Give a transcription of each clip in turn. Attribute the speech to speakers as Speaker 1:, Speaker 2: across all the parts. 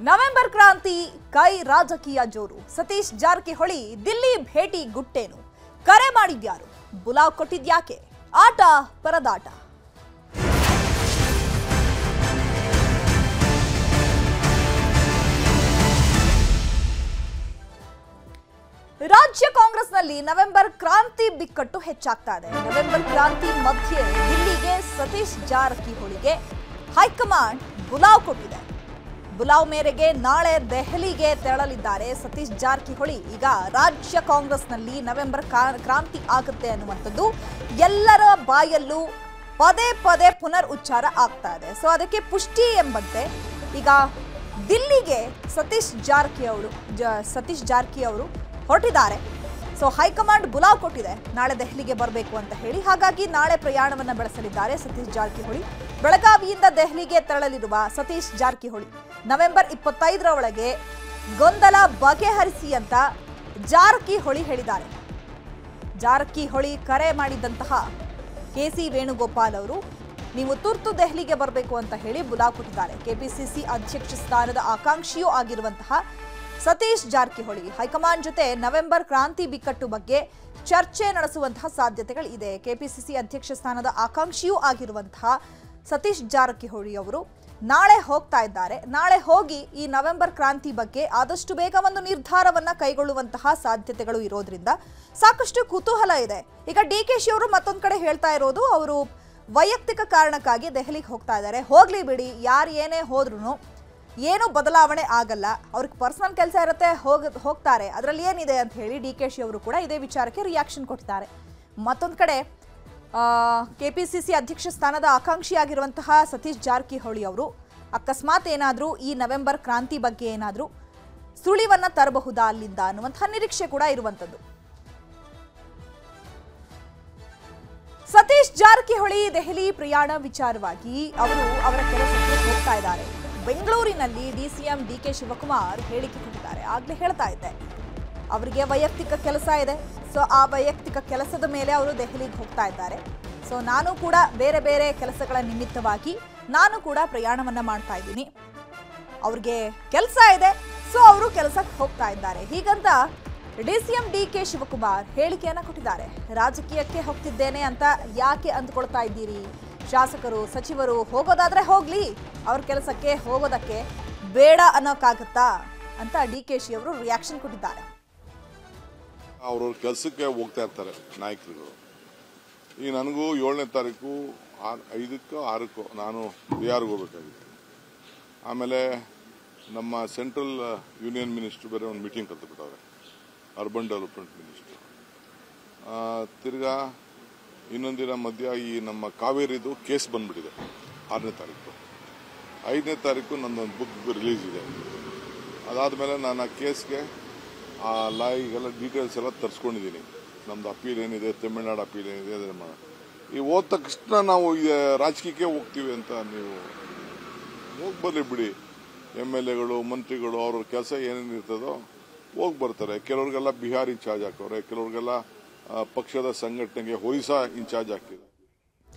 Speaker 1: November ಕ್ರಾಂತಿ ಕೈ ರಾಜಕೀಯ ಜೋರು. ಸತೀಶ್ ಜಾರಕಿಹೊಳಿ ದಿಲ್ಲಿ ಭೇಟಿ ಗುಟ್ಟೇನು? ಕರೆ ಮಾಡಿದ್ಯಾರು? ಬುಲಾವ್ ಕೊಟ್ಟಿದ್ಯಾಕೆ? ಆಟ ಪರದಾಟ. ರಾಜ್ಯ ಕಾಂಗ್ರೆಸ್ನಲ್ಲಿ ನವೆಂಬರ್ ಕ್ರಾಂತಿ ಬಿಕ್ಕಟ್ಟು ಹೆಚ್ಚಾಗ್ತಾ ಇದೆ. ನವೆಂಬರ್ ಕ್ರಾಂತಿ ಮಧ್ಯೆ ದಿಲ್ಲಿಗೆ ಸತೀಶ್ ಜಾರಕಿಹೊಳಿಗೆ ಹೈಕಮಾಂಡ್ ಬುಲಾವ್ ಕೊಟ್ಟಿದೆ. ಬುಲಾವ್ ಮೇರೆಗೆ ನಾಳೆ ದೆಹಲಿಗೆ ತೆರಳಲಿದ್ದಾರೆ ಸತೀಶ್ ಜಾರಕಿಹೊಳಿ. ಈಗ ರಾಜ್ಯ ಕಾಂಗ್ರೆಸ್ನಲ್ಲಿ ನವೆಂಬರ್ ಕ್ರಾಂತಿ ಆಗುತ್ತೆ ಅನ್ನುವಂಥದ್ದು ಎಲ್ಲರ ಬಾಯಲ್ಲೂ ಪದೇ ಪದೇ ಪುನರ್ ಉಚ್ಚಾರ ಆಗ್ತಾ ಇದೆ. ಸೊ ಅದಕ್ಕೆ ಪುಷ್ಟಿ ಎಂಬಂತೆ ಈಗ ದಿಲ್ಲಿಗೆ ಸತೀಶ್ ಜಾರಕಿಹೊಳಿ ಅವರು ಹೊರಟಿದ್ದಾರೆ. ಸೊ ಹೈಕಮಾಂಡ್ ಬುಲಾವ್ ಕೊಟ್ಟಿದೆ ನಾಳೆ ದೆಹಲಿಗೆ ಬರಬೇಕು ಅಂತ ಹೇಳಿ. ಹಾಗಾಗಿ ನಾಳೆ ಪ್ರಯಾಣವನ್ನು ಬೆಳೆಸಲಿದ್ದಾರೆ ಸತೀಶ್ ಜಾರಕಿಹೊಳಿ. ಬೆಳಗಾವಿಯಿಂದ ದೆಹಲಿಗೆ ತೆರಳಲಿರುವ ಸತೀಶ್ ಜಾರಕಿಹೊಳಿ ನವೆಂಬರ್ 25ರ ಒಳಗೆ ಗೊಂದಲ ಬಗೆಹರಿಸಿ ಅಂತ ಜಾರಕಿಹೊಳಿ ಹೇಳಿದ್ದಾರೆ. ಜಾರಕಿಹೊಳಿ ಕರೆ ಮಾಡಿದಂತಹ ಕೆಸಿ ವೇಣುಗೋಪಾಲ್ ಅವರು ನೀವು ತುರ್ತು ದೆಹಲಿಗೆ ಬರಬೇಕು ಅಂತ ಹೇಳಿ ಬುಲಾವ್ ಕೊಟ್ಟಿದ್ದಾರೆ. ಕೆಪಿಸಿಸಿ ಅಧ್ಯಕ್ಷ ಸ್ಥಾನದ ಆಕಾಂಕ್ಷಿಯೂ ಆಗಿರುವಂತಹ ಸತೀಶ್ ಜಾರಕಿಹೊಳಿ ಹೈಕಮಾಂಡ್ ಜೊತೆ ನವೆಂಬರ್ ಕ್ರಾಂತಿ ಬಿಕ್ಕಟ್ಟು ಬಗ್ಗೆ ಚರ್ಚೆ ನಡೆಸುವಂತಹ ಸಾಧ್ಯತೆಗಳಿದೆ. ಕೆಪಿಸಿಸಿ ಅಧ್ಯಕ್ಷ ಸ್ಥಾನದ ಆಕಾಂಕ್ಷಿಯೂ ಆಗಿರುವಂತಹ ಸತೀಶ್ ಜಾರಕಿಹೊಳಿ ಅವರು ನಾಳೆ ಹೋಗ್ತಾ ಇದ್ದಾರೆ. ನಾಳೆ ಹೋಗಿ ಈ ನವೆಂಬರ್ ಕ್ರಾಂತಿ ಬಗ್ಗೆ ಆದಷ್ಟು ಬೇಗ ಒಂದು ನಿರ್ಧಾರವನ್ನ ಕೈಗೊಳ್ಳುವಂತಹ ಸಾಧ್ಯತೆಗಳು ಇರೋದ್ರಿಂದ ಸಾಕಷ್ಟು ಕುತೂಹಲ ಇದೆ. ಈಗ ಡಿಕೆಶಿ ಅವರು ಮತ್ತೊಂದು ಕಡೆ ಹೇಳ್ತಾ ಇರೋದು ಅವರು ವೈಯಕ್ತಿಕ ಕಾರಣಕ್ಕಾಗಿ ದೆಹಲಿಗೆ ಹೋಗ್ತಾ ಇದ್ದಾರೆ. ಹೋಗ್ಲಿ ಬಿಡಿ, ಯಾರು ಏನೇ ಹೋದ್ರೂ ಏನು ಬದಲಾವಣೆ ಆಗಲ್ಲ, ಅವ್ರಿಗೆ ಪರ್ಸನಲ್ ಕೆಲಸ ಇರುತ್ತೆ, ಹೋಗ್ತಾರೆ, ಅದರಲ್ಲಿ ಏನಿದೆ ಅಂತ ಹೇಳಿ ಡಿಕೆಶಿ ಅವರು ಕೂಡ ಇದೇ ವಿಚಾರಕ್ಕೆ ರಿಯಾಕ್ಷನ್ ಕೊಟ್ಟಿದ್ದಾರೆ. ಮತ್ತೊಂದು ಕಡೆ ಕೆಪಿಸಿಸಿ ಅಧ್ಯಕ್ಷ ಸ್ಥಾನದ ಆಕಾಂಕ್ಷಿಯಾಗಿರುವಂತಹ ಸತೀಶ್ ಜಾರಕಿಹೊಳಿ ಅವರು ಅಕಸ್ಮಾತ್ ಏನಾದರೂ ಈ ನವೆಂಬರ್ ಕ್ರಾಂತಿ ಬಗ್ಗೆ ಏನಾದರೂ ಸುಳಿವನ್ನ ತರಬಹುದಾ ಅಲ್ಲಿಂದ ಅನ್ನುವಂತಹ ನಿರೀಕ್ಷೆ ಕೂಡ ಇರುವಂಥದ್ದು. ಸತೀಶ್ ಜಾರಕಿಹೊಳಿ ದೆಹಲಿ ಪ್ರಯಾಣ ವಿಚಾರವಾಗಿ ಅವರು ಅವರ ಕೆಲಸಕ್ಕೆ ಹೋಗ್ತಾ ಇದ್ದಾರೆ. ಬೆಂಗಳೂರಿನಲ್ಲಿ ಡಿಸಿಎಂ ಡಿಕೆ ಶಿವಕುಮಾರ್ ಹೇಳಿಕೆ ಕೊಟ್ಟಿದ್ದಾರೆ. ಆಗ್ಲೇ ಹೇಳ್ತಾ ಇದ್ದೆ, ಅವರಿಗೆ ವೈಯಕ್ತಿಕ ಕೆಲಸ ಇದೆ. ಸೊ ಆ ವೈಯಕ್ತಿಕ ಕೆಲಸದ ಮೇಲೆ ಅವರು ದೆಹಲಿಗೆ ಹೋಗ್ತಾ ಇದ್ದಾರೆ. ಸೊ ನಾನು ಕೂಡ ಬೇರೆ ಬೇರೆ ಕೆಲಸಗಳ ನಿಮಿತ್ತವಾಗಿ ನಾನು ಕೂಡ ಪ್ರಯಾಣವನ್ನ ಮಾಡ್ತಾ ಇದ್ದೀನಿ. ಅವ್ರಿಗೆ ಕೆಲಸ ಇದೆ, ಸೊ ಅವರು ಕೆಲಸಕ್ಕೆ ಹೋಗ್ತಾ ಇದ್ದಾರೆ. ಹೀಗಂತ ಡಿಸಿಎಂ ಡಿಕೆ ಶಿವಕುಮಾರ್ ಹೇಳಿಕೆಯನ್ನ ಕೊಟ್ಟಿದ್ದಾರೆ. ರಾಜಕೀಯಕ್ಕೆ ಹೋಗ್ತಿದ್ದೇನೆ ಅಂತ ಯಾಕೆ ಅಂದ್ಕೊಳ್ತಾ ಇದ್ದೀರಿ? ಶಾಸಕರು ಸಚಿವರು ಹೋಗೋದಾದ್ರೆ ಹೋಗ್ಲಿ, ಅವ್ರ ಕೆಲಸಕ್ಕೆ ಹೋಗೋದಕ್ಕೆ ಬೇಡ ಅನ್ನೋಕ್ಕಾಗತ್ತಾ ಅಂತ ಡಿಕೆಶಿ ಅವರು ರಿಯಾಕ್ಷನ್ ಕೊಟ್ಟಿದ್ದಾರೆ.
Speaker 2: ಅವ್ರವ್ರ ಕೆಲಸಕ್ಕೆ ಹೋಗ್ತಾ ಇರ್ತಾರೆ ನಾಯಕರುಗಳು. ಈಗ ನನಗೂ 7ನೇ ತಾರೀಕು 5ಕ್ಕೋ 6ಕ್ಕೋ ನಾನು ಬಿಹಾರ್ಗೆ ಹೋಗ್ಬೇಕಾಗಿತ್ತು. ಆಮೇಲೆ ನಮ್ಮ ಸೆಂಟ್ರಲ್ ಯೂನಿಯನ್ ಮಿನಿಸ್ಟರ್ ಬೇರೆ ಒಂದು ಮೀಟಿಂಗ್ ಕರೆದುಬಿಟ್ಟವ್ರೆ, ಅರ್ಬನ್ ಡೆವಲಪ್ಮೆಂಟ್ ಮಿನಿಸ್ಟರ್. ತಿರ್ಗಾ ಇನ್ನೊಂದಿನ ಮಧ್ಯ ಈ ನಮ್ಮ ಕಾವೇರಿದು ಕೇಸ್ ಬಂದ್ಬಿಟ್ಟಿದೆ 6ನೇ ತಾರೀಕು. 5ನೇ ತಾರೀಕು ನನ್ನೊಂದು ಬುಕ್ ರಿಲೀಸ್ ಇದೆ. ಅದಾದಮೇಲೆ ನಾನು ಆ ಕೇಸ್ಗೆ ಆ ಲಾಯಿಗೆಲ್ಲ ಡೀಟೇಲ್ಸ್ ಎಲ್ಲ ತರಿಸ್ಕೊಂಡಿದ್ದೀನಿ. ನಮ್ದು ಅಪೀಲ್ ಏನಿದೆ, ತಮಿಳ್ನಾಡು ಅಪೀಲ್ ಏನಿದೆ ಅದನ್ನು ಈ ಹೋದ ತಕ್ಷಣ ನಾವು ರಾಜಕೀಯಕ್ಕೆ ಹೋಗ್ತೀವಿ ಅಂತ ನೀವು ಹೋಗಿ ಬರ್ಲಿ ಬಿಡಿ. MLAಗಳು ಮಂತ್ರಿಗಳು ಅವ್ರ ಕೆಲಸ ಏನೇನು ಇರ್ತದೋ ಹೋಗಿ ಬರ್ತಾರೆ. ಕೆಲವ್ರಿಗೆಲ್ಲ ಬಿಹಾರ್ ಇನ್ಚಾರ್ಜ್ ಹಾಕವ್ರೆ, ಕೆಲವ್ರಿಗೆಲ್ಲ ಪಕ್ಷದ ಸಂಘಟನೆಗೆ ಒರಿಸ್ಸಾ ಇನ್ಚಾರ್ಜ್ ಹಾಕಿದೆ.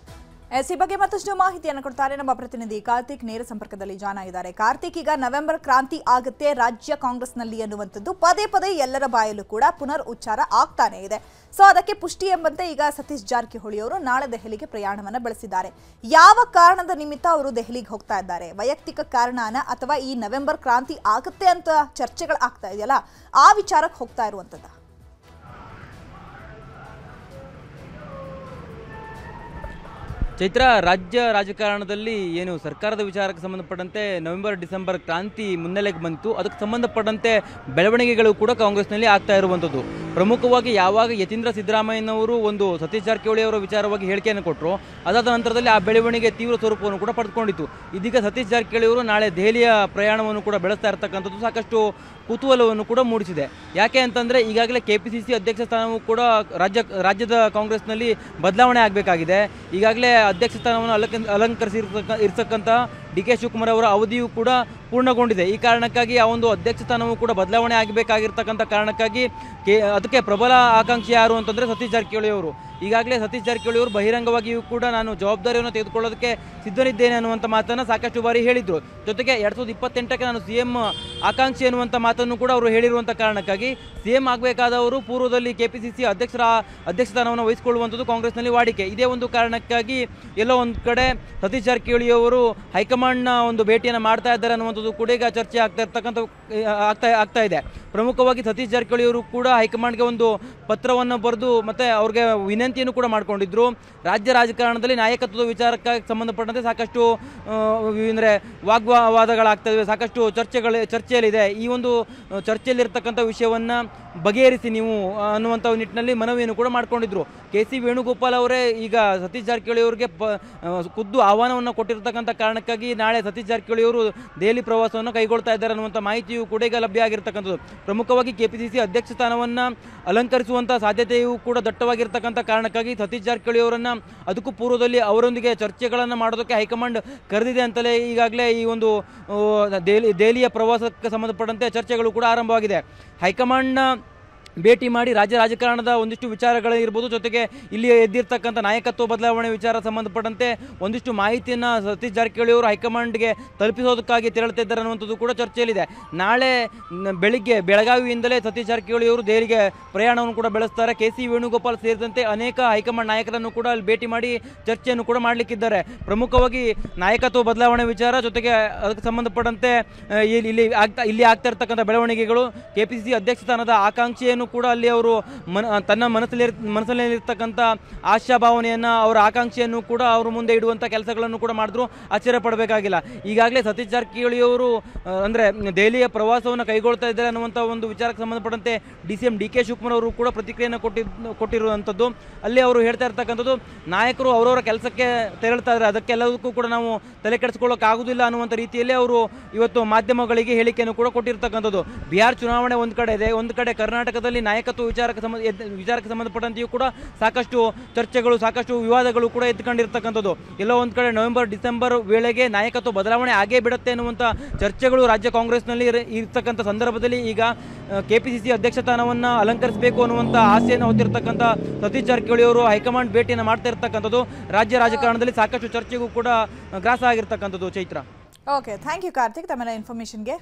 Speaker 1: ಈ ಬಗ್ಗೆ ಮತ್ತಷ್ಟು ಮಾಹಿತಿಯನ್ನು ಕೊಡ್ತಾರೆ ನಮ್ಮ ಪ್ರತಿನಿಧಿ ಕಾರ್ತಿಕ್. ನೇರ ಸಂಪರ್ಕದಲ್ಲಿ ಜಾಯ್ನ್ ಆಗಿದ್ದಾರೆ. ಕಾರ್ತಿಕ್, ಈಗ ನವೆಂಬರ್ ಕ್ರಾಂತಿ ಆಗುತ್ತೆ ರಾಜ್ಯ ಕಾಂಗ್ರೆಸ್ನಲ್ಲಿ ಅನ್ನುವಂಥದ್ದು ಪದೇ ಪದೇ ಎಲ್ಲರ ಬಾಯಲ್ಲೂ ಕೂಡ ಪುನರ್ ಉಚ್ಚಾರ ಆಗ್ತಾನೆ ಇದೆ. ಸೊ ಅದಕ್ಕೆ ಪುಷ್ಟಿ ಎಂಬಂತೆ ಈಗ ಸತೀಶ್ ಜಾರಕಿಹೊಳಿ ಅವರು ನಾಳೆ ದೆಹಲಿಗೆ ಪ್ರಯಾಣವನ್ನು ಬೆಳೆಸಿದ್ದಾರೆ. ಯಾವ ಕಾರಣದ ನಿಮಿತ್ತ ಅವರು ದೆಹಲಿಗೆ ಹೋಗ್ತಾ ಇದ್ದಾರೆ? ವೈಯಕ್ತಿಕ ಕಾರಣನ ಅಥವಾ ಈ ನವೆಂಬರ್ ಕ್ರಾಂತಿ ಆಗುತ್ತೆ ಅಂತ ಚರ್ಚೆಗಳು ಆಗ್ತಾ ಇದೆಯಲ್ಲ, ಆ ವಿಚಾರಕ್ಕೆ ಹೋಗ್ತಾ ಇರುವಂತದ್ದ?
Speaker 3: ಚೈತ್ರ, ರಾಜ್ಯ ರಾಜಕಾರಣದಲ್ಲಿ ಏನು ಸರ್ಕಾರದ ವಿಚಾರಕ್ಕೆ ಸಂಬಂಧಪಟ್ಟಂತೆ ನವೆಂಬರ್ ಡಿಸೆಂಬರ್ ಕ್ರಾಂತಿ ಮುನ್ನೆಲೆಗೆ ಬಂತು. ಅದಕ್ಕೆ ಸಂಬಂಧಪಟ್ಟಂತೆ ಬೆಳವಣಿಗೆಗಳು ಕೂಡ ಕಾಂಗ್ರೆಸ್ನಲ್ಲಿ ಆಗ್ತಾ ಇರುವಂಥದ್ದು. ಪ್ರಮುಖವಾಗಿ ಯಾವಾಗ ಯತೀಂದ್ರ ಸಿದ್ದರಾಮಯ್ಯನವರು ಒಂದು ಸತೀಶ್ ಜಾರಕಿಹೊಳಿ ಅವರ ವಿಚಾರವಾಗಿ ಹೇಳಿಕೆಯನ್ನು ಕೊಟ್ಟರು, ಅದಾದ ನಂತರದಲ್ಲಿ ಆ ಬೆಳವಣಿಗೆ ತೀವ್ರ ಸ್ವರೂಪವನ್ನು ಕೂಡ ಪಡೆದುಕೊಂಡಿತ್ತು. ಇದೀಗ ಸತೀಶ್ ಜಾರಕಿಹೊಳಿ ಅವರು ನಾಳೆ ದೆಹಲಿಯ ಪ್ರಯಾಣವನ್ನು ಕೂಡ ಬೆಳೆಸ್ತಾ ಇರತಕ್ಕಂಥದ್ದು ಸಾಕಷ್ಟು ಕುತೂಹಲವನ್ನು ಕೂಡ ಮೂಡಿಸಿದೆ. ಯಾಕೆ ಅಂತಂದರೆ ಈಗಾಗಲೇ ಕೆಪಿಸಿಸಿ ಅಧ್ಯಕ್ಷ ಸ್ಥಾನವೂ ಕೂಡ ರಾಜ್ಯದ ಕಾಂಗ್ರೆಸ್ನಲ್ಲಿ ಬದಲಾವಣೆ ಆಗಬೇಕಾಗಿದೆ. ಈಗಾಗಲೇ ಅಧ್ಯಕ್ಷ ಸ್ಥಾನವನ್ನು ಅಲಂಕರಿಸಿರ್ತಕ್ಕಂಥ ಡಿಕೆ ಶಿವಕುಮಾರ್ ಅವರ ಅವಧಿಯೂ ಕೂಡ ಪೂರ್ಣಗೊಂಡಿದೆ. ಈ ಕಾರಣಕ್ಕಾಗಿ ಆ ಒಂದು ಅಧ್ಯಕ್ಷ ಸ್ಥಾನವೂ ಕೂಡ ಬದಲಾವಣೆ ಆಗಬೇಕಾಗಿರ್ತಕ್ಕಂಥ ಕಾರಣಕ್ಕಾಗಿ ಅದಕ್ಕೆ ಪ್ರಬಲ ಆಕಾಂಕ್ಷಿ ಯಾರು ಅಂತಂದರೆ ಸತೀಶ್ ಜಾರಕಿಹೊಳಿ ಅವರು. ಈಗಾಗಲೇ ಸತೀಶ್ ಜಾರಕಿಹೊಳಿ ಅವರು ಬಹಿರಂಗವಾಗಿಯೂ ಕೂಡ ನಾನು ಜವಾಬ್ದಾರಿಯನ್ನು ತೆಗೆದುಕೊಳ್ಳೋದಕ್ಕೆ ಸಿದ್ಧನಿದ್ದೇನೆ ಅನ್ನುವಂಥ ಮಾತನ್ನು ಸಾಕಷ್ಟು ಬಾರಿ ಹೇಳಿದ್ರು. ಜೊತೆಗೆ 2028ಕ್ಕೆ ನಾನು CM ಆಕಾಂಕ್ಷಿ ಅನ್ನುವಂಥ ಮಾತನ್ನು ಕೂಡ ಅವರು ಹೇಳಿರುವಂಥ ಕಾರಣಕ್ಕಾಗಿ CM ಆಗಬೇಕಾದವರು ಪೂರ್ವದಲ್ಲಿ KPCC ಅಧ್ಯಕ್ಷ ಸ್ಥಾನವನ್ನು ವಹಿಸಿಕೊಳ್ಳುವಂಥದ್ದು ಕಾಂಗ್ರೆಸ್ನಲ್ಲಿ ವಾಡಿಕೆ. ಇದೇ ಒಂದು ಕಾರಣಕ್ಕಾಗಿ ಎಲ್ಲೋ ಒಂದು ಕಡೆ ಸತೀಶ್ ಜಾರಕಿಹೊಳಿ ಅವರು ಹೈಕಮಾಂಡ್ನ ಒಂದು ಭೇಟಿಯನ್ನು ಮಾಡ್ತಾ ಇದ್ದಾರೆ ಅನ್ನುವಂಥದ್ದು ಕೂಡ ಈಗ ಚರ್ಚೆ ಆಗ್ತಾ ಇದೆ. ಪ್ರಮುಖವಾಗಿ ಸತೀಶ್ ಜಾರಕಿಹೊಳಿ ಅವರು ಕೂಡ ಹೈಕಮಾಂಡ್ಗೆ ಒಂದು ಪತ್ರವನ್ನು ಬರೆದು ಮತ್ತೆ ಅವ್ರಿಗೆ ವಿನಂತಿಯನ್ನು ಕೂಡ ಮಾಡಿಕೊಂಡಿದ್ರು. ರಾಜ್ಯ ರಾಜಕಾರಣದಲ್ಲಿ ನಾಯಕತ್ವದ ವಿಚಾರಕ್ಕೆ ಸಂಬಂಧಪಟ್ಟಂತೆ ಸಾಕಷ್ಟು ಅಂದರೆ ವಾಗ್ವಾದಗಳಾಗ್ತವೆ, ಸಾಕಷ್ಟು ಚರ್ಚೆಯಲ್ಲಿದೆ. ಈ ಒಂದು ಚರ್ಚೆಯಲ್ಲಿರ್ತಕ್ಕಂಥ ವಿಷಯವನ್ನು ಬಗೆಹರಿಸಿ ನೀವು ಅನ್ನುವಂಥ ನಿಟ್ಟಿನಲ್ಲಿ ಮನವಿಯನ್ನು ಕೂಡ ಮಾಡ್ಕೊಂಡಿದ್ರು. KC ವೇಣುಗೋಪಾಲ್ ಅವರೇ ಈಗ ಸತೀಶ್ ಜಾರಕಿಹೊಳಿ ಅವರಿಗೆ ಖುದ್ದು ಆಹ್ವಾನವನ್ನು ಕೊಟ್ಟಿರ್ತಕ್ಕಂಥ ಕಾರಣಕ್ಕಾಗಿ ನಾಳೆ ಸತೀಶ್ ಜಾರಕಿಹೊಳಿ ಅವರು ದೆಹಲಿ ಪ್ರವಾಸವನ್ನು ಕೈಗೊಳ್ತಾ ಇದ್ದಾರೆ ಅನ್ನುವಂಥ ಮಾಹಿತಿಯು ಕೂಡ ಈಗ ಲಭ್ಯ ಆಗಿರ್ತಕ್ಕಂಥದ್ದು. ಪ್ರಮುಖವಾಗಿ KPCC ಅಧ್ಯಕ್ಷ ಸ್ಥಾನವನ್ನು ಅಲಂಕರಿಸುವಂಥ ಸಾಧ್ಯತೆಯೂ ಕೂಡ ದಟ್ಟವಾಗಿರ್ತಕ್ಕಂಥ ಕಾರಣಕ್ಕಾಗಿ ಸತೀಶ್ ಜಾರಕಿಹೊಳಿ ಅವರನ್ನು ಅದಕ್ಕೂ ಪೂರ್ವದಲ್ಲಿ ಅವರೊಂದಿಗೆ ಚರ್ಚೆಗಳನ್ನು ಮಾಡೋದಕ್ಕೆ ಹೈಕಮಾಂಡ್ ಕರೆದಿದೆ ಅಂತಲೇ ಈಗಾಗಲೇ ಈ ಒಂದು ದೆಹಲಿಯ ಪ್ರವಾಸಕ್ಕೆ ಸಂಬಂಧಪಟ್ಟಂತೆ ಚರ್ಚೆಗಳು ಕೂಡ ಆರಂಭವಾಗಿದೆ. ಹೈಕಮಾಂಡ್ನ ಭೇಟಿ ಮಾಡಿ ರಾಜ್ಯ ರಾಜಕಾರಣದ ಒಂದಿಷ್ಟು ವಿಚಾರಗಳಿರ್ಬೋದು, ಜೊತೆಗೆ ಇಲ್ಲಿ ಎದ್ದಿರ್ತಕ್ಕಂಥ ನಾಯಕತ್ವ ಬದಲಾವಣೆ ವಿಚಾರ ಸಂಬಂಧಪಟ್ಟಂತೆ ಒಂದಿಷ್ಟು ಮಾಹಿತಿಯನ್ನು ಸತೀಶ್ ಜಾರಕಿಹೊಳಿ ಅವರು ಹೈಕಮಾಂಡ್ಗೆ ತಲುಪಿಸೋದಕ್ಕಾಗಿ ತೆರಳುತ್ತಿದ್ದಾರೆ ಅನ್ನುವಂಥದ್ದು ಕೂಡ ಚರ್ಚೆಯಲ್ಲಿದೆ. ನಾಳೆ ಬೆಳಿಗ್ಗೆ ಬೆಳಗಾವಿಯಿಂದಲೇ ಸತೀಶ್ ಜಾರಕಿಹೊಳಿ ಅವರು ದೆಹಲಿಗೆ ಪ್ರಯಾಣವನ್ನು ಕೂಡ ಬೆಳೆಸ್ತಾರೆ. KC ವೇಣುಗೋಪಾಲ್ ಸೇರಿದಂತೆ ಅನೇಕ ಹೈಕಮಾಂಡ್ ನಾಯಕರನ್ನು ಕೂಡ ಅಲ್ಲಿ ಭೇಟಿ ಮಾಡಿ ಚರ್ಚೆಯನ್ನು ಕೂಡ ಮಾಡಲಿಕ್ಕಿದ್ದಾರೆ. ಪ್ರಮುಖವಾಗಿ ನಾಯಕತ್ವ ಬದಲಾವಣೆ ವಿಚಾರ, ಜೊತೆಗೆ ಅದಕ್ಕೆ ಸಂಬಂಧಪಟ್ಟಂತೆ ಇಲ್ಲಿ ಆಗ್ತಾ ಇರ್ತಕ್ಕಂಥ ಬೆಳವಣಿಗೆಗಳು, KPCC ಅಧ್ಯಕ್ಷ ಸ್ಥಾನದ ಆಕಾಂಕ್ಷೆಯನ್ನು ಕೂಡ ಅಲ್ಲಿ ಅವರು ತನ್ನ ಮನಸ್ಸಲ್ಲಿರ್ತಕ್ಕಂಥ ಆಶಾಭಾವನೆಯನ್ನು, ಅವರ ಆಕಾಂಕ್ಷೆಯನ್ನು ಕೂಡ ಅವರು ಮುಂದೆ ಇಡುವಂಥ ಕೆಲಸಗಳನ್ನು ಕೂಡ ಮಾಡಿದ್ರು. ಆಶ್ಚರ್ಯ ಪಡಬೇಕಾಗಿಲ್ಲ. ಈಗಾಗಲೇ ಸತೀಶ್ ಜಾರಕಿಹೊಳಿ ಅವರು ಅಂದರೆ ದೆಹಲಿಯ ಪ್ರವಾಸವನ್ನು ಕೈಗೊಳ್ತಾ ಇದ್ದಾರೆ ಅನ್ನುವಂಥ ಒಂದು ವಿಚಾರಕ್ಕೆ ಸಂಬಂಧಪಟ್ಟಂತೆ CM DK ಶಿವಕುಮಾರ್ ಅವರು ಕೂಡ ಪ್ರತಿಕ್ರಿಯೆಯನ್ನು ಕೊಟ್ಟಿರುವಂಥದ್ದು. ಅಲ್ಲಿ ಅವರು ಹೇಳ್ತಾ ಇರ್ತಕ್ಕಂಥದ್ದು, ನಾಯಕರು ಅವರವರ ಕೆಲಸಕ್ಕೆ ತೆರಳ್ತಾ ಇದ್ದಾರೆ, ಅದಕ್ಕೆಲ್ಲದಕ್ಕೂ ಕೂಡ ನಾವು ತಲೆ ಕೆಡಿಸ್ಕೊಳ್ಳೋಕ್ಕಾಗೋದಿಲ್ಲ ಅನ್ನುವಂಥ ರೀತಿಯಲ್ಲಿ ಅವರು ಇವತ್ತು ಮಾಧ್ಯಮಗಳಿಗೆ ಹೇಳಿಕೆಯನ್ನು ಕೂಡ ಕೊಟ್ಟಿರ್ತಕ್ಕಂಥದ್ದು. ಬಿಹಾರ್ ಚುನಾವಣೆ ಒಂದು ಕಡೆ ಇದೆ, ಒಂದು ಕಡೆ ಕರ್ನಾಟಕದಲ್ಲಿ ನಾಯಕತ್ವ ವಿಚಾರಕ್ಕೆ ಸಂಬಂಧಪಟ್ಟಂತೆಯೂ ಕೂಡ ಸಾಕಷ್ಟು ಚರ್ಚೆಗಳು, ಸಾಕಷ್ಟು ವಿವಾದಗಳು ಕೂಡ ಎತ್ಕೊಂಡಿರ್ತಕ್ಕಂಥದ್ದು. ಎಲ್ಲೋ ಒಂದು ಕಡೆ ನವೆಂಬರ್ ಡಿಸೆಂಬರ್ ವೇಳೆಗೆ ನಾಯಕತ್ವ ಬದಲಾವಣೆ ಆಗೇ ಬಿಡುತ್ತೆ ಅನ್ನುವಂಥ ಚರ್ಚೆಗಳು ರಾಜ್ಯ ಕಾಂಗ್ರೆಸ್ನಲ್ಲಿ ಇರ್ತಕ್ಕಂಥ ಸಂದರ್ಭದಲ್ಲಿ ಈಗ KPCC ಅಧ್ಯಕ್ಷ ಸ್ಥಾನವನ್ನು ಅಲಂಕರಿಸಬೇಕು ಅನ್ನುವಂಥ ಆಸೆಯನ್ನು ಹೊತ್ತಿರ್ತಕ್ಕಂಥ ಸತೀಶ್ ಜಾರಕಿಹೊಳಿ ಅವರು ಹೈಕಮಾಂಡ್ ಭೇಟಿಯನ್ನು ಮಾಡ್ತಾ ಇರ್ತಕ್ಕಂಥದ್ದು ರಾಜ್ಯ ರಾಜಕಾರಣದಲ್ಲಿ ಸಾಕಷ್ಟು ಚರ್ಚೆಗೂ ಕೂಡ ಗ್ರಾಸ ಆಗಿರ್ತಕ್ಕಂಥದ್ದು. Chaitra.
Speaker 1: Okay, thank you Karthik ತಮ್ಮೆಲ್ಲ ಇನ್ಫಾರ್ಮೇಷನ್ಗೆ.